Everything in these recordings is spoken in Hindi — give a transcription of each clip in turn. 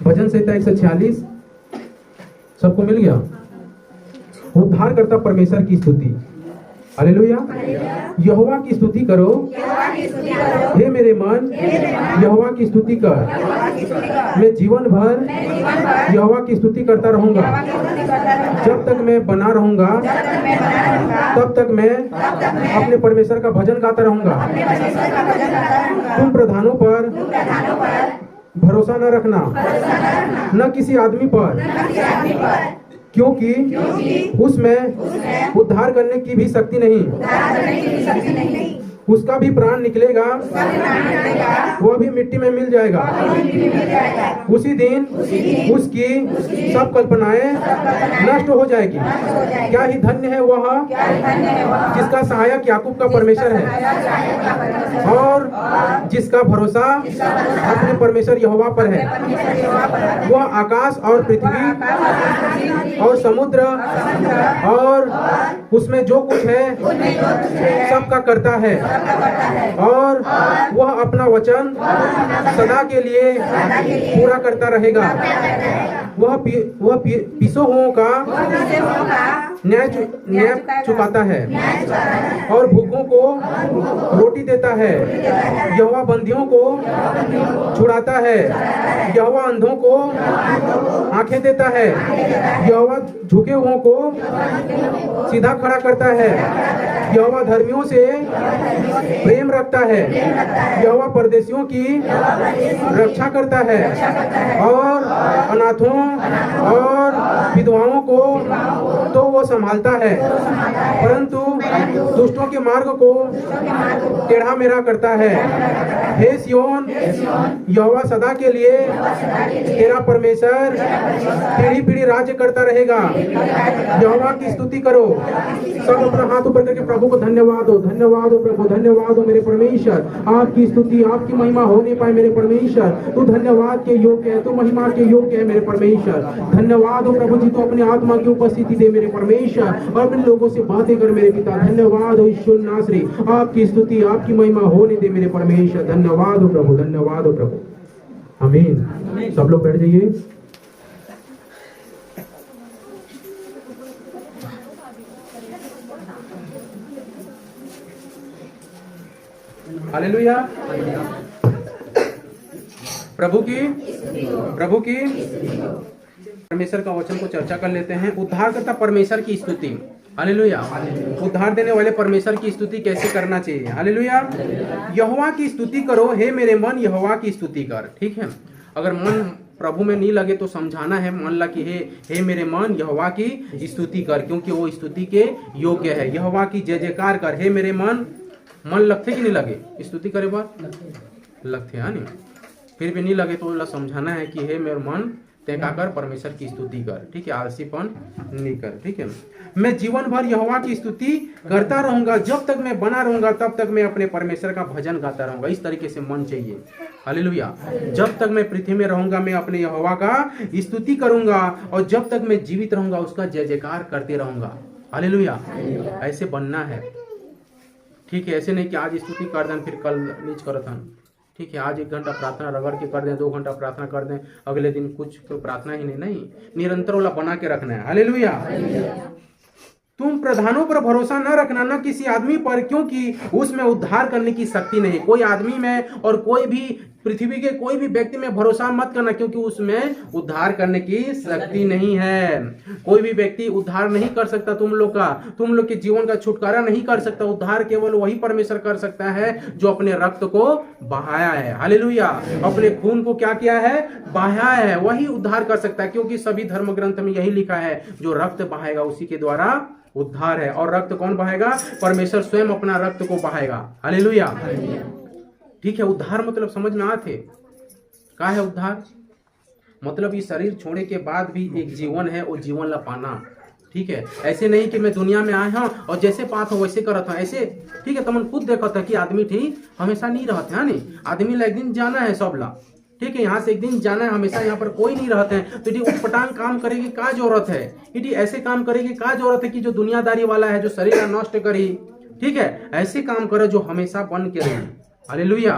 भजन संहिता 146 सबको मिल गया। उद्धारकर्ता परमेश्वर की स्तुति। हालेलुया। यहोवा की स्तुति करो हे मेरे मन, यहोवा की स्तुति कर। मैं जीवन भर यहोवा की स्तुति करता रहूंगा। जब तक मैं बना रहूंगा तब तक मैं अपने परमेश्वर का भजन गाता रहूंगा। तुम प्रधानों पर भरोसा न रखना, न किसी आदमी पर, क्योंकि उसमें उद्धार करने की भी शक्ति नहीं। उसका भी प्राण निकलेगा, वह भी मिट्टी में मिल जाएगा। उसी दिन उसकी सब कल्पनाएं नष्ट हो जाएगी। क्या ही धन्य है वह जिसका सहायक याकूब का परमेश्वर है और जिसका भरोसा अपने परमेश्वर यहोवा पर है। वह आकाश और पृथ्वी और समुद्र और उसमें जो कुछ है सबका करता है, और वह अपना वचन सदा के लिए पूरा करता रहेगा। वह पीसो हुओं का न्याय चुकाता है और भूखों को रोटी देता है। यहोवा बंदियों को छुड़ाता है। यहोवा अंधों को आंखें देता है। यहोवा झुके हुओं को सीधा खड़ा करता है। यहोवा धर्मियों से प्रेम रखता है। यहोवा परदेशियों की रक्षा करता है और अनाथों और विधवाओं को तो वो संभालता है, परंतु दुष्टों के मार्ग को टेढ़ा मेढ़ा करता है। हे सियोन, यहोवा सदा के लिए तेरा परमेश्वर पीढ़ी पीढ़ी राज्य करता रहेगा। यहोवा की स्तुति करो। सब अपना हाथ ऊपर करके प्रभु को धन्यवाद हो। धन्यवाद हो प्रभु, धन्यवाद हो मेरे परमेश्वर। आपकी स्तुति, आपकी महिमा हो नहीं पाए मेरे परमेश्वर। तू धन्यवाद के योग्य है, तू महिमा के योग्य है मेरे परमेश्वर। धन्यवाद हो प्रभु जी, तू अपनी आत्मा की उपस्थिति दे मेरे परमेश्वर और अपने लोगों से बातें कर मेरे पिता। धन्यवाद हो ईश्वर नासरी, आपकी स्तुति, आपकी महिमा होने दे मेरे परमेश्वर। धन्यवाद हो प्रभु, धन्यवाद हो प्रभु। आमीन। सब लोग बैठ जाइए। हालेलुया। प्रभु की परमेश्वर का वचन को चर्चा कर लेते हैं। उद्धारकर्ता परमेश्वर की स्तुति। हालेलुया। उद्धार देने वाले परमेश्वर की स्तुति कैसे करना चाहिए? हालेलुया। यहोवा की स्तुति करो हे मेरे मन, यहोवा की स्तुति कर। ठीक है, अगर मन प्रभु में नहीं लगे तो समझाना है, मान ला कि हे मेरे मन, यहोवा की स्तुति कर, क्योंकि वो स्तुति के योग्य है। यहोवा की जय जयकार कर। हे मेरे मन लगते कि नहीं लगे स्तुति करे बात लगते है नहीं, फिर भी नहीं लगे तो समझाना है कि हे मेरे मन तैका कर, परमेश्वर की स्तुति कर। ठीक है, आलसीपन नहीं कर। ठीक है, मैं जीवन भर यहोवा की स्तुति करता रहूंगा। जब तक मैं बना रहूंगा तब तक मैं अपने परमेश्वर का भजन गाता रहूंगा। इस तरीके से मन चाहिए। हालेलुया। जब तक मैं पृथ्वी में रहूंगा मैं अपने यहोवा का स्तुति करूंगा, और जब तक मैं जीवित रहूंगा उसका जय जयकार करते रहूंगा। हालेलुया। ऐसे बनना है। ठीक है, ऐसे नहीं कि आज स्तुति कर दें फिर कल नीच करत हन। ठीक है, आज 1 घंटा प्रार्थना रगड़ के कर दें, 2 घंटा प्रार्थना कर दें, अगले दिन कुछ तो प्रार्थना ही नहीं, निरंतर वाला बना के रखना है। हालेलुया। तुम प्रधानों पर भरोसा न रखना, न किसी आदमी पर, क्योंकि उसमें उद्धार करने की शक्ति नहीं। कोई आदमी में और कोई भी पृथ्वी के कोई भी व्यक्ति में भरोसा मत करना, क्योंकि उसमें उद्धार करने की शक्ति नहीं है। कोई भी व्यक्ति उद्धार नहीं कर सकता तुम लोग के जीवन का छुटकारा नहीं कर सकता। उद्धार केवल वही परमेश्वर कर सकता है जो अपने रक्त को बहाया है। हालेलुया। अपने खून को क्या किया है? बहाया है। वही उद्धार कर सकता है, क्योंकि सभी धर्म ग्रंथ में यही लिखा है, जो रक्त बहाएगा उसी के द्वारा उद्धार है। और रक्त कौन बहाएगा? परमेश्वर स्वयं अपना रक्त को बहाएगा। हालेलुया। ठीक है, उद्धार मतलब समझ में आते क्या है? उद्धार मतलब ये शरीर छोड़ने के बाद भी एक जीवन है, वो जीवन ला पाना। ठीक है, ऐसे नहीं कि मैं दुनिया में आया हूँ और जैसे पात हो वैसे करता हूँ, ऐसे। ठीक है, तो मन खुद देखा था कि आदमी ठीक हमेशा नहीं रहते है। नहीं, आदमी ला एक दिन जाना है सब ला। ठीक है, यहाँ से एक दिन जाना है, हमेशा यहाँ पर कोई नहीं रहते हैं। तो ये उटपटांग काम करेगी क्या जरूरत है? यदि ऐसे काम करेगी क्या जरूरत है कि जो दुनियादारी वाला है, जो शरीर का नष्ट करी। ठीक है, ऐसे काम करे जो हमेशा बन के रहे। हालेलुया।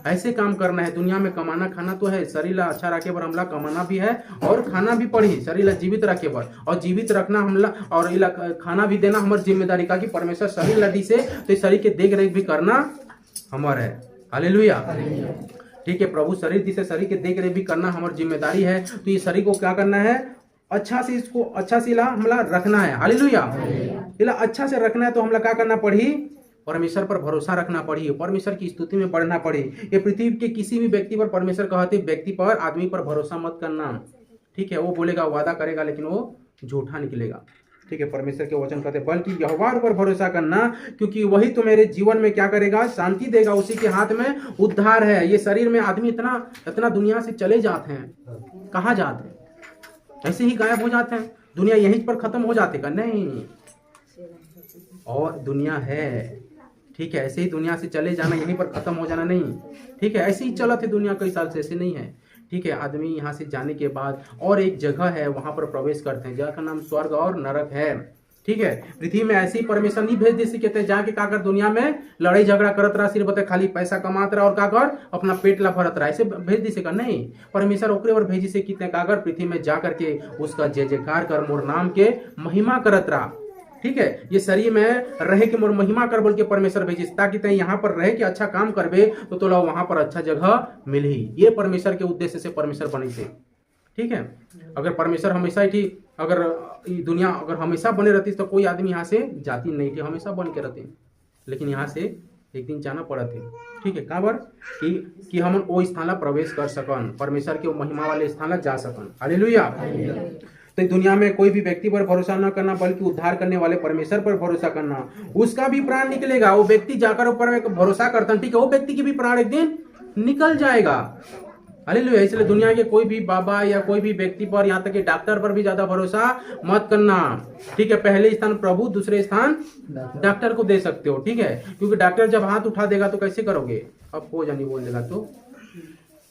ऐसे काम करना है। दुनिया में कमाना खाना तो है, शरीर ला अच्छा रखे पर हमला कमाना भी है और खाना भी पड़ी, शरीर ला जीवित रखे पर और जीवित रखना हमला और इला खाना भी देना हमारी जिम्मेदारी का कि परमेश्वर शरीर ला दी से तो शरीर के देख रेख भी करना हमारा है। हालेलुया। ठीक है, प्रभु शरीर दी से शरीर के देख रेख भी करना हमारी जिम्मेदारी है। तो ये शरीर को क्या करना है, अच्छा से इसको अच्छा से इला हमला रखना है। हालेलुया। इला अच्छा से रखना है तो हमला क्या करना पड़ी, परमेश्वर पर भरोसा रखना पड़ी, परमेश्वर की स्तुति में बढ़ना पड़ी। ये पृथ्वी के किसी भी व्यक्ति पर परमेश्वर कहते व्यक्ति पर आदमी पर भरोसा मत करना। ठीक है, वो बोलेगा वादा करेगा लेकिन वो झूठा निकलेगा। ठीक है, परमेश्वर के वचन कहते बल्कि यहोवा पर भरोसा करना क्योंकि वही तुम्हारे जीवन में क्या करेगा, शांति देगा। उसी के हाथ में उद्धार है। ये शरीर में आदमी इतना दुनिया से चले जाते हैं, कहाँ जाते हैं, ऐसे ही गायब हो जाते हैं, दुनिया यहीं पर खत्म हो जाते का नहीं, और दुनिया है। ठीक है, ऐसे ही दुनिया से चले जाना, यहीं पर खत्म हो जाना नहीं। ठीक है, ऐसे ही चला थे दुनिया कई साल से, ऐसे नहीं है। ठीक है, आदमी यहाँ से जाने के बाद और एक जगह है, वहां पर प्रवेश करते हैं, जगह का नाम स्वर्ग और नरक है। ठीक है, पृथ्वी में ऐसे ही परमेश्वर नहीं भेज दे सके थे जाके का कर दुनिया में लड़ाई झगड़ा करत रहा, सिर्फ बता खाली पैसा कमात रहा और का कर अपना पेट ला भरत रहा, ऐसे भेज दी सका नहीं। परमेश्वर ओकरे और भेजी से कितने कागर पृथ्वी में जा करके उसका जय जयकार कर मोर नाम के महिमा करत रहा। ठीक है, ये शरीर में रहे के मोर महिमा कर बोल के परमेश्वर भेजी ताकि तय यहाँ पर रहे के अच्छा काम करबे तो तोला वहां पर अच्छा जगह मिली। ये परमेश्वर के उद्देश्य से परमेश्वर बने थे। ठीक है, अगर परमेश्वर हमेशा ही अगर दुनिया अगर हमेशा बने रहती तो कोई आदमी यहाँ से जाती नहीं थी, हमेशा बन के रहते, लेकिन यहाँ से एक दिन जाना पड़ा थे। ठीक है, काबर कि हम वो स्थान ला प्रवेश कर सकन, परमेश्वर के महिमा वाले स्थान ला जा सकन। हालेलुया। तो दुनिया में कोई भी व्यक्ति पर भरोसा न करना बल्कि उद्धार करने वाले परमेश्वर पर भरोसा करना, उसका भी प्राण निकलेगा। वो व्यक्ति जाकर ऊपर में भरोसा करता है, ठीक है, वो व्यक्ति की भी प्राण एक दिन निकल जाएगा। हालेलुया। इसलिए दुनिया के कोई भी बाबा या कोई भी व्यक्ति पर, यहाँ तक कि डॉक्टर पर भी ज्यादा भरोसा मत करना। ठीक है, पहले स्थान प्रभु, दूसरे स्थान डॉक्टर को दे सकते हो। ठीक है, क्योंकि डॉक्टर जब हाथ उठा देगा तो कैसे करोगे, अब हो जानी बोल देगा तो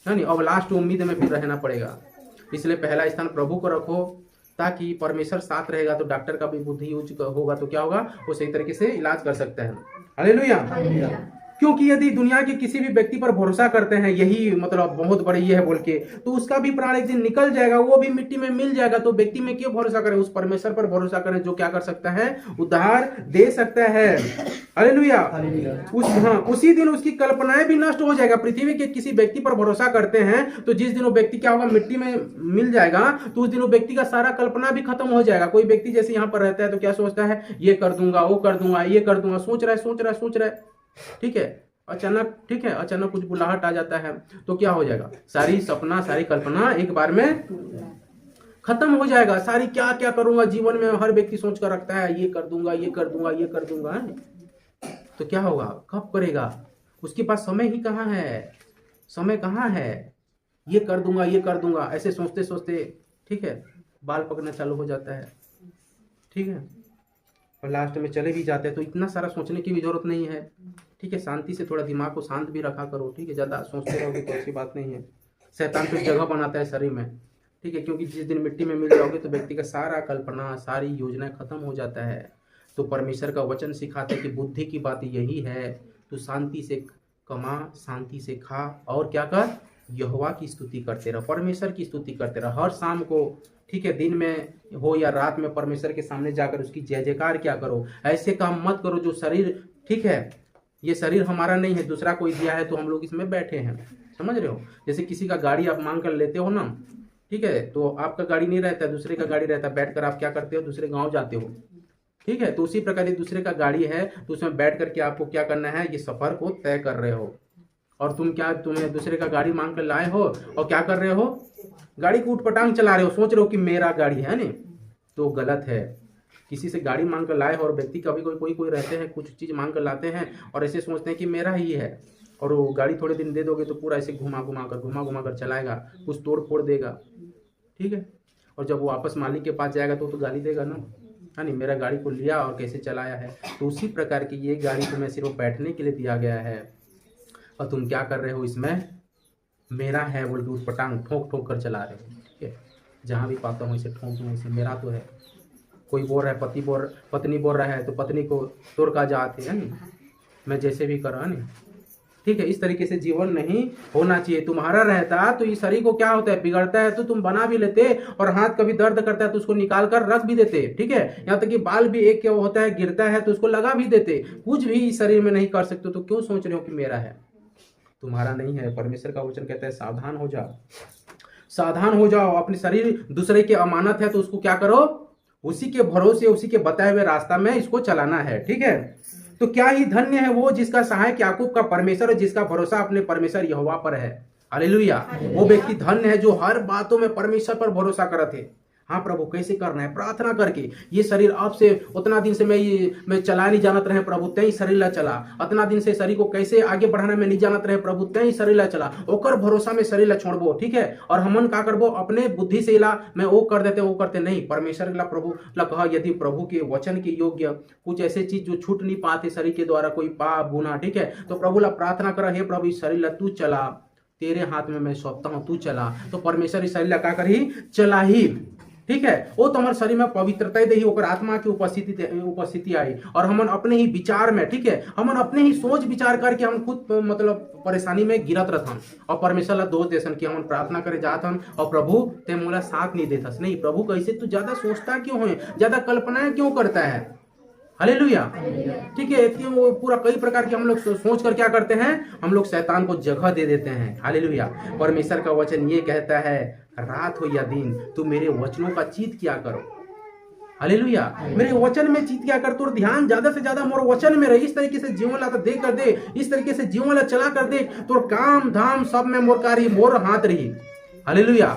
नहीं, अब लास्ट उम्मीद में फिर रहना पड़ेगा। इसलिए पहला स्थान प्रभु को रखो ताकि परमेश्वर साथ रहेगा तो डॉक्टर का भी बुद्धि यूज होगा तो क्या होगा, वो सही तरीके से इलाज कर सकता है। हालेलुया। क्योंकि यदि दुनिया के किसी भी व्यक्ति पर भरोसा करते हैं, यही मतलब बहुत बड़ी ये है बोल के, तो उसका भी प्राण एक दिन निकल जाएगा, वो भी मिट्टी में मिल जाएगा। तो व्यक्ति में क्यों भरोसा करें, उस परमेश्वर पर भरोसा करें जो क्या कर सकता है, उद्धार दे सकता है। हालेलुया। उसी दिन उसकी कल्पनाएं भी नष्ट हो जाएगा। पृथ्वी के किसी व्यक्ति पर भरोसा करते हैं तो जिस दिन वो व्यक्ति क्या होगा, मिट्टी में मिल जाएगा, तो उस दिन वो व्यक्ति का सारा कल्पना भी खत्म हो जाएगा। कोई व्यक्ति जैसे यहाँ पर रहता है तो क्या सोचता है, ये कर दूंगा, वो कर दूंगा, ये कर दूंगा, सोच रहा है। ठीक है, अचानक ठीक है, अचानक कुछ बुलाहट आ जाता है तो क्या हो जाएगा, सारी सपना सारी कल्पना एक बार में खत्म हो जाएगा। सारी क्या क्या करूंगा जीवन में हर व्यक्ति सोच कर रखता है, ये कर दूंगा, ये कर दूंगा, ये कर दूंगा, तो क्या होगा, कब करेगा, उसके पास समय ही कहाँ है, समय कहाँ है, ये कर दूंगा, ये कर दूंगा, ऐसे सोचते सोचते ठीक है बाल पकड़ना चालू हो जाता है। ठीक है, और लास्ट में चले भी जाते हैं। तो इतना सारा सोचने की भी जरूरत नहीं है। ठीक है, शांति से थोड़ा दिमाग को शांत भी रखा करो। ठीक है, ज़्यादा सोचते रहोगे तो अच्छी बात नहीं है। शैतान फिर जगह बनाता है शरीर में। ठीक है, क्योंकि जिस दिन मिट्टी में मिल जाओगे तो व्यक्ति का सारा कल्पना सारी योजनाएं खत्म हो जाता है। तो परमेश्वर का वचन सिखाते हैं कि बुद्धि की बात यही है, तो शांति से कमा, शांति से खा और क्या कर, यहोवा की स्तुति करते रहो, परमेश्वर की स्तुति करते रहो हर शाम को। ठीक है, दिन में हो या रात में परमेश्वर के सामने जाकर उसकी जय जयकार क्या करो। ऐसे काम मत करो जो शरीर, ठीक है, ये शरीर हमारा नहीं है, दूसरा कोई दिया है तो हम लोग इसमें बैठे हैं। समझ रहे हो, जैसे किसी का गाड़ी आप मांग कर लेते हो ना, ठीक है, तो आपका गाड़ी नहीं रहता है, दूसरे का गाड़ी रहता है, बैठ कर आप क्या करते हो, दूसरे गाँव जाते हो। ठीक है, तो उसी प्रकार ये दूसरे का गाड़ी है तो उसमें बैठ करके आपको क्या करना है, ये सफर को तय कर रहे हो। और तुम्हें दूसरे का गाड़ी मांग कर लाए हो और क्या कर रहे हो, गाड़ी को उठपटांग चला रहे हो, सोच रहे हो कि मेरा गाड़ी है नहीं, तो गलत है। किसी से गाड़ी मांग कर लाए हो, और व्यक्ति कभी कोई रहते हैं कुछ चीज़ मांग कर लाते हैं और ऐसे सोचते हैं कि मेरा ही है, और वो गाड़ी थोड़े दिन दे दोगे तो पूरा ऐसे घुमा घुमा कर चलाएगा, कुछ तोड़ फोड़ देगा। ठीक है, और जब वो वापस मालिक के पास जाएगा तो गाली देगा ना, है नहीं, मेरा गाड़ी को लिया और कैसे चलाया है। तो उसी प्रकार की ये गाड़ी तुम्हें सिर्फ बैठने के लिए दिया गया है, और तुम क्या कर रहे हो, इसमें मेरा है बोल के उठपटांग ठोक ठोक कर चला रहे हो। ठीक है, जहाँ भी पाता हूँ इसे ठोक दूँ, इसे मेरा तो है। कोई बोल रहा है, पत्नी बोल रहा है तो पत्नी को तोड़ का जाते है नहीं, मैं जैसे भी कर रहा नहीं, ठीक है, इस तरीके से जीवन नहीं होना चाहिए। तुम्हारा रहता तो इस शरीर को क्या होता है, बिगड़ता है तो तुम बना भी लेते, और हाथ कभी दर्द करता है तो उसको निकाल कर रख भी देते। ठीक है, यहाँ तक कि बाल भी एक क्या होता है, गिरता है तो उसको लगा भी देते। कुछ भी इस शरीर में नहीं कर सकते, तो क्यों सोच रहे हो कि मेरा है? तुम्हारा नहीं है। परमेश्वर का वचन कहता है सावधान हो जाओ, सावधान हो जाओ। अपने शरीर दूसरे की अमानत है, तो उसको क्या करो, उसी के भरोसे, उसी के बताए हुए रास्ता में इसको चलाना है। ठीक है, तो क्या ही धन्य है वो जिसका सहायक याकूब का परमेश्वर है, जिसका भरोसा अपने परमेश्वर यहोवा पर है। हालेलुया। वो व्यक्ति धन्य है जो हर बातों में परमेश्वर पर भरोसा करते। हाँ प्रभु, कैसे करना है? प्रार्थना करके। ये शरीर अब से उतना दिन से मैं चला नहीं जानत रहे प्रभु, तई शरीर ला चला। उतना दिन से शरीर को कैसे आगे बढ़ाना मैं नहीं जानत रहे प्रभु, तई शरीर ला चला। ओकर भरोसा में शरीर ला छोड़बो। ठीक है, और हमन का करबो, अपने बुद्धि से ला मैं वो कर देते, वो करते नहीं। परमेश्वर ला प्रभु ला कहा, यदि प्रभु के वचन के योग्य कुछ ऐसे चीज जो छूट नहीं पाते शरीर के द्वारा, कोई पाप गुना, ठीक है, तो प्रभु ला प्रार्थना कर, हे प्रभु इस शरीर ला तू चला, तेरे हाथ में मैं सौंपता हूं, तू चला। तो परमेश्वर इस शरीर ला का करी, चला ही। ठीक है, वो तुम्हारे शरीर में पवित्रता दे ही, ओकर आत्मा की उपस्थिति आई, और हमन अपने ही विचार में, ठीक है, हमन अपने ही सोच विचार करके हम खुद मतलब परेशानी में गिरत रहथन, और परमेश्वर ला दोष देसन कि हम प्रार्थना करे जात हन और प्रभु ते मोला साथ नहीं देथस। नहीं प्रभु, कैसे तू ज्यादा सोचता क्यों है, ज्यादा कल्पनाएं क्यों करता है? हालेलुया। ठीक है, वो पूरा कई प्रकार के हम लोग सोच कर क्या करते हैं, हम लोग शैतान को जगह दे देते हैं। हालेलुया। परमेश्वर का वचन ये कहता है, रात हो या दिन तू मेरे वचनों का चित किया करो। हालेलुया। मेरे वचन में चित किया कर, तो ध्यान ज्यादा से ज्यादा मोर वचन में रहे। इस तरीके से जीवन ला दे कर दे, इस तरीके से जीवन ला चला कर दे, तो काम धाम सब में मोर कार्य मोर हाथ रही। हालेलुया।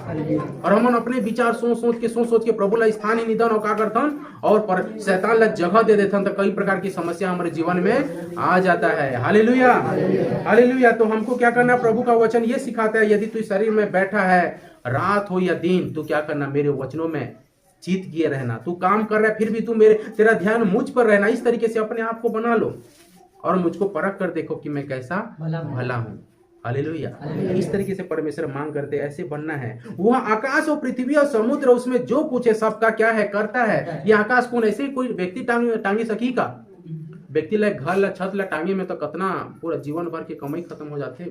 और हम अपने विचार सोच के प्रभु ला स्थान ही निधन और का करथन, और पर शैतान ला जगह दे देथन, तो कई प्रकार की समस्या हमारे जीवन में आ जाता है। Hallelujah, hallelujah. तो हमको क्या करना, प्रभु का वचन ये सिखाता है, यदि तू शरीर में बैठा है, रात हो या दिन, तो क्या करना, मेरे वचनों में चित किए रहना। तू काम कर रहा है फिर भी तू तेरा ध्यान मुझ पर रहना। इस तरीके से अपने आप को बना लो और मुझको परख कर देखो कि मैं कैसा भला हूँ। हालेलुया। इस तरीके से परमेश्वर मांग करते, ऐसे बनना है। वह आकाश और पृथ्वी और समुद्र उसमें जो कुछ है सबका क्या है, करता है। ये आकाश कौन, ऐसे कोई व्यक्ति टांगे सकी का? व्यक्ति ला घर ला छत ला टांगे में तो कितना पूरा जीवन भर के कमाई खत्म हो जाते।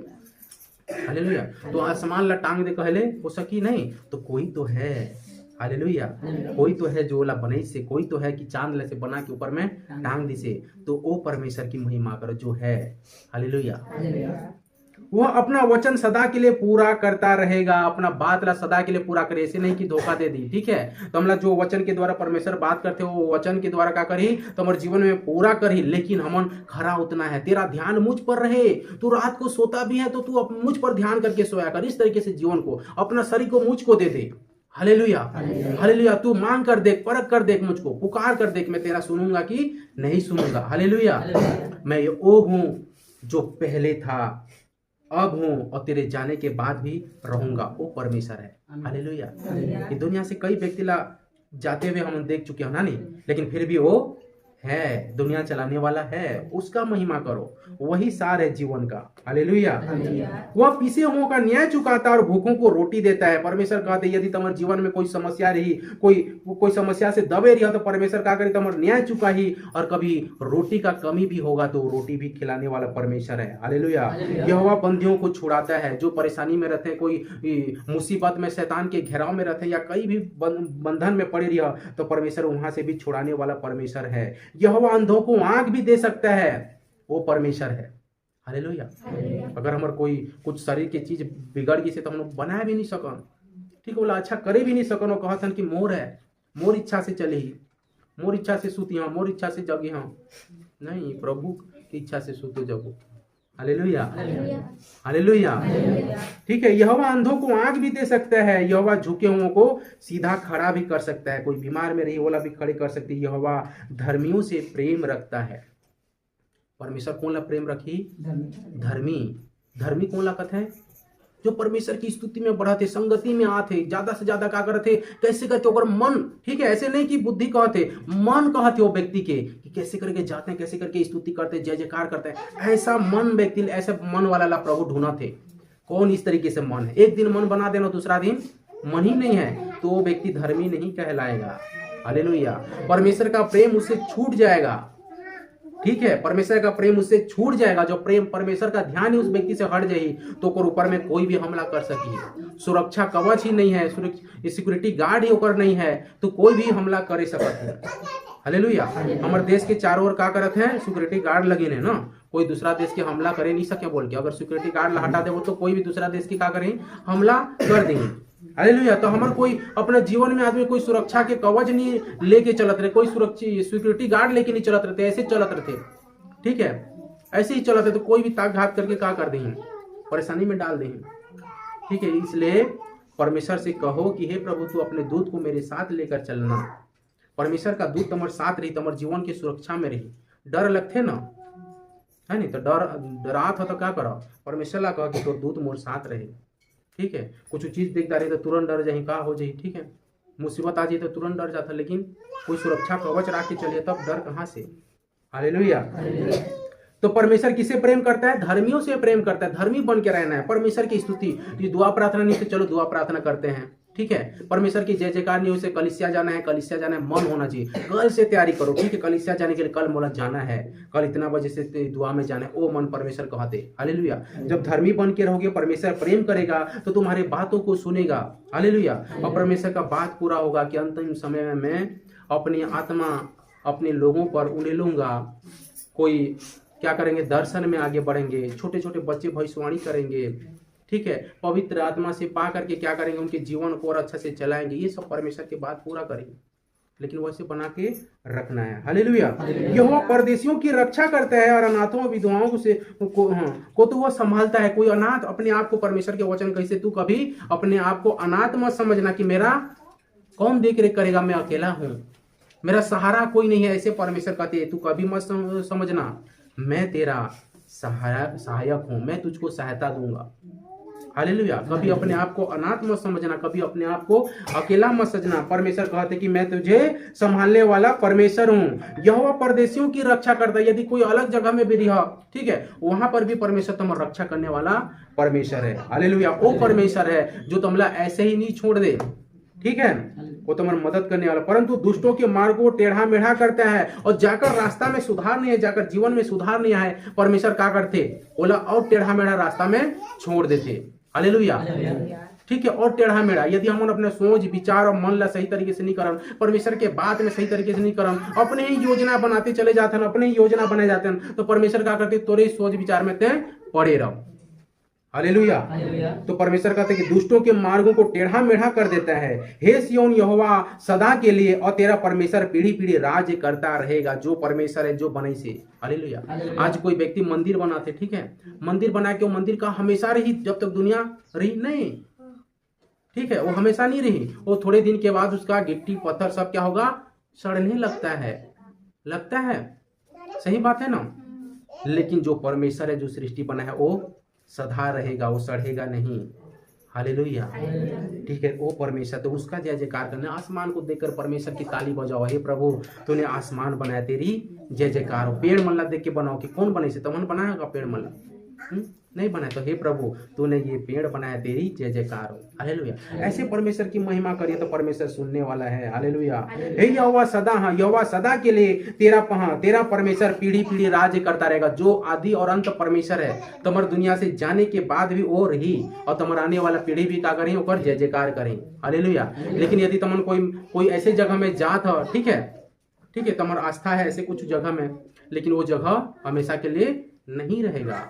हालेलुया। तो आसमान ला टांग दे कहले हो सकी नहीं, तो कोई तो है। हालेलुया। कोई तो है जो ला बनई से, कोई तो है कि चांद ला से बना के ऊपर में टांग दी से, तो वो परमेश्वर की महिमा करो जो है। हालेलुया। वह अपना वचन सदा के लिए पूरा करता रहेगा, अपना बात ला सदा के लिए पूरा करे। ऐसे नहीं कि धोखा दे दी। ठीक है, तो हमला जो वचन के द्वारा परमेश्वर बात करते हो, वो वचन के द्वारा क्या करी, तो हमारे जीवन में पूरा करी। लेकिन हमन खरा उतना है, तेरा ध्यान मुझ पर रहे। तू रात को सोता भी है तो तू मुझ पर ध्यान करके सोया कर। इस तरीके से जीवन को, अपना शरीर को मुझको दे दे। Hallelujah, hallelujah. तू मांग कर देख, परख कर देख, मुझको पुकार कर देख, मैं तेरा सुनूंगा कि नहीं सुनूंगा। हालेलुया। मैं वो हूँ जो पहले था, अब हूँ और तेरे जाने के बाद भी रहूंगा। वो परमेश्वर है। हालेलुया। ये दुनिया से कई व्यक्ति ला जाते हुए हम देख चुके हो ना, नहीं, लेकिन फिर भी वो है, दुनिया चलाने वाला है, उसका महिमा करो। वही सार है जीवन का। हालेलुया। वह पीसे हुओं का न्याय चुकाता और भूखों को रोटी देता है। परमेश्वर कहते यदि तुम्हारे जीवन में कोई समस्या रही, कोई समस्या से दबे रही, तो परमेश्वर क्या करे, तुम्हारा न्याय चुका ही। और कभी रोटी का कमी भी होगा तो रोटी भी खिलाने वाला परमेश्वर है। हालेलुया। यहोवा बंदियों को छुड़ाता है, जो परेशानी में रहते हैं, कोई मुसीबत में, शैतान के घेराव में रहते हैं, या कई भी बंधन में पड़े रही, तो परमेश्वर वहां से भी छुड़ाने वाला परमेश्वर है। यहोवा अंधों को आंख भी दे सकता है, वो परमेश्वर है। हालेलुया। अगर हमारे कोई कुछ शरीर की चीज बिगड़ गई से तो हम लोग बना भी नहीं सकन, ठीक बोला, अच्छा करे भी नहीं सकन। वो कहतन कि मोर है, मोर इच्छा से चले ही, मोर इच्छा से सूती हूँ, मोर इच्छा से जगी हूँ। नहीं, प्रभु की इच्छा से सूतो जगो। Hallelujah, hallelujah. ठीक है, यहोवा अंधों को आंख भी दे सकता है, यहोवा झुके हुओं को सीधा खड़ा भी कर सकता है। कोई बीमार में रही वाला भी खड़े कर सकती है। यहोवा धर्मियों से प्रेम रखता है। परमेश्वर कौन ला प्रेम रखी? धर्मी। धर्मी कौन ला कथ है? जो परमेश्वर की स्तुति में बढ़ाते, संगति में आते, ज्यादा से ज्यादा क्या करते, कैसे करते ओकर मन। ठीक है, ऐसे नहीं कि बुद्धि कहते, मन कहते वो व्यक्ति के कि कैसे करके जाते हैं, कैसे करके स्तुति करते, जय जयकार करते हैं। ऐसा मन व्यक्ति, ऐसे मन वाला ला प्रभु ढूंढा थे। कौन इस तरीके से मन है? एक दिन मन बना देना, दूसरा दिन मन ही नहीं है, तो वो व्यक्ति धर्मी नहीं कहलाएगा। हालेलुया। परमेश्वर का प्रेम उससे छूट जाएगा। ठीक है, परमेश्वर का प्रेम उससे छूट जाएगा, जो प्रेम परमेश्वर का ध्यान ही उस व्यक्ति से हट जाएगी तो ओकर ऊपर में कोई भी हमला कर सकी। सुरक्षा कवच ही नहीं है, सिक्योरिटी गार्ड ही ओकर नहीं है तो कोई भी हमला कर सकत है। हालेलुया। हमारे देश के चारों ओर का करत है, सिक्योरिटी गार्ड लगे ने ना, कोई दूसरा देश के हमला करे नहीं सके बोल के। अगर सिक्योरिटी गार्ड हटा देवो तो कोई भी दूसरा देश की का करें, हमला कर देंगे। हालेलुया। तो हमारे कोई अपने जीवन में आदमी कोई सुरक्षा के कवच नहीं लेके चलत रहे, कोई सुरक्षित सिक्योरिटी गार्ड लेके नहीं चलत रहते, ऐसे चलत रहते। ठीक है, ऐसे ही चलत है तो कोई भी ताक घात करके का कर देंगे, परेशानी में डाल देंगे। ठीक है, इसलिए परमेश्वर से कहो कि हे प्रभु तू अपने दूत को मेरे साथ लेकर चलना। परमेश्वर का दूत तुम्हारे साथ रही, तुम्हारे जीवन की सुरक्षा में रही। डर लगते ना है नहीं तो डरात हो तो क्या करो, परमेश्वर ला कहो कि तो दूत मोर साथ रहे। ठीक है, कुछ चीज देखता रहे तो तुरंत डर जाए, का हो जाए। ठीक है, मुसीबत आ जाए तो तुरंत डर जाता, लेकिन कोई सुरक्षा कवच रख के चलिए तब डर कहाँ से। हालेलुया। तो परमेश्वर किसे प्रेम करता है? धर्मियों से प्रेम करता है। धर्मी बन के रहना है, परमेश्वर की स्तुति। ये दुआ प्रार्थना नहीं तो चलो दुआ प्रार्थना करते हैं। ठीक है, परमेश्वर की जय जयकार नहीं हो से कलिसिया जाना है, कलिसिया जाना है, मन होना चाहिए। कल से तैयारी करो। ठीक है, कलिसिया जाने के लिए कल मोला जाना है, कल इतना बजे से दुआ में जाना है, वो मन परमेश्वर कहते। हालेलुया। जब धर्मी बन के रहोगे, परमेश्वर प्रेम करेगा तो तुम्हारे बातों को सुनेगा। हालेलुया। और परमेश्वर का बात पूरा होगा कि अंतिम समय में मैं अपनी आत्मा अपने लोगों पर उड़ेलूंगा। कोई क्या करेंगे, दर्शन में आगे बढ़ेंगे, छोटे छोटे बच्चे भविष्यवाणी करेंगे। ठीक है, पवित्र आत्मा से पा करके क्या करेंगे, उनके जीवन को और अच्छा से चलाएंगे। ये सब परमेश्वर की बात पूरा करेंगे, लेकिन वैसे बना के रखना है। हालेलुया। यहोवा परदेशियों की रक्षा करता है और अनाथों विधवाओं को तो वह संभालता है। कोई अनाथ अपने आप को, परमेश्वर के वचन कैसे, तू कभी अपने आप को अनाथ मत समझना कि मेरा कौन देख रेख करेगा, मैं अकेला हूं, मेरा सहारा कोई नहीं है, ऐसे परमेश्वर कहते हैं। तू कभी मत समझना, मैं तेरा सहायक हूं, मैं तुझको सहायता दूंगा। हालेलुया। कभी अपने आप को अनाथ मत समझना, कभी अपने आप को अकेला मत समझना। परमेश्वर कहते कि मैं तुझे संभालने वाला परमेश्वर हूँ। यहोवा परदेशियों की रक्षा करता है। यदि कोई अलग जगह में भी रहा, ठीक है, वहां पर भी परमेश्वर तुम्हारी रक्षा करने वाला परमेश्वर है। हालेलुया। वो परमेश्वर है जो तुमला ऐसे ही नहीं छोड़ दे। ठीक है, वो तुम्हारी मदद करने वाला, परंतु दुष्टों के मार्ग को टेढ़ा मेढ़ा करता है। और जाकर रास्ता में सुधार नहीं है, जाकर जीवन में सुधार नहीं आए, परमेश्वर क्या करते, बोला और टेढ़ा मेढ़ा रास्ता में छोड़ देते। हालेलुया। ठीक है, और टेढ़ा मेढ़ा यदि हम अपने सोच विचार और मन ला सही तरीके से नहीं करम, परमेश्वर के बात में सही तरीके से नहीं करम, अपने ही योजना बनाते चले जाते हैं, अपने ही योजना बनाए जाते हैं, तो परमेश्वर क्या करते, तोरे सोच विचार में ते पड़े रहो। हालेलुया। तो परमेश्वर कहते हैं कि दुष्टों के मार्गों को टेढ़ा मेढ़ा कर देता है। हे सिय्योन, यहोवा सदा के लिए और तेरा परमेश्वर पीढ़ी पीढ़ी राज्य करता रहेगा। जो परमेश्वर है जो बनाई से। हालेलुया। आज कोई व्यक्ति मंदिर बनाते, ठीक है, मंदिर बना के वो मंदिर का हमेशा रही, जब तक दुनिया रही नहीं, ठीक है, वो हमेशा नहीं रही। वो थोड़े दिन के बाद उसका गिट्टी पत्थर सब क्या होगा, सड़ने लगता है। सही बात है ना। लेकिन जो परमेश्वर है, जो सृष्टि बना है, वो सदा रहेगा, वो सड़ेगा नहीं। हालेलुया। ठीक है, वो परमेश्वर, तो उसका जय जयकार करना। आसमान को देखकर परमेश्वर की ताली बजाओ, हे प्रभु तूने आसमान बनाया, तेरी जय जयकार हो। पेड़ मल्ला देख के बनाओ कि कौन बने से, तमन बनाएगा पेड़ मल्ला नहीं बनाए, तो हे प्रभु तूने ये पेड़ बनाया, तेरी जय जयकार हो। हालेलुया। ऐसे परमेश्वर की महिमा करिए तो परमेश्वर सुनने वाला है। हालेलुया। हे यहोवा सदा, हाँ यहोवा सदा के लिए तेरा परमेश्वर पीढ़ी पीढ़ी राज्य करता रहेगा। जो आदि और अंत परमेश्वर है, तुम्हारे दुनिया से जाने के बाद भी वो रही, और तुम्हारे आने वाला पीढ़ी भी क्या करें, ऊपर जय जयकार करें। हालेलुया। लेकिन यदि तुम कोई ऐसे जगह में जात हो, ठीक है, तुम्हारा आस्था है ऐसे कुछ जगह में, लेकिन वो जगह हमेशा के लिए नहीं रहेगा।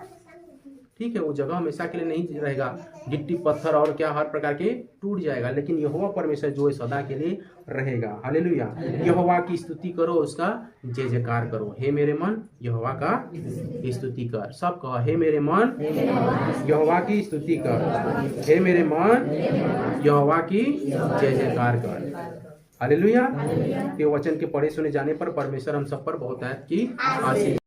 ठीक है, वो जगह हमेशा के लिए नहीं रहेगा, गिट्टी पत्थर और क्या हर प्रकार के टूट जाएगा। लेकिन यहोवा परमेश्वर जो है सदा के लिए रहेगा। हालेलुया। यहोवा की स्तुति करो, उसका जय जयकार करो। हे मेरे मन यहोवा का स्तुति कर। सब कहो, हे मेरे मन यहोवा की स्तुति कर, हे मेरे मन यहोवा की जय जयकार कर। हालेलुया। ये वचन के पढ़े सुने जाने पर परमेश्वर हम सब पर बहुत है कि आशीष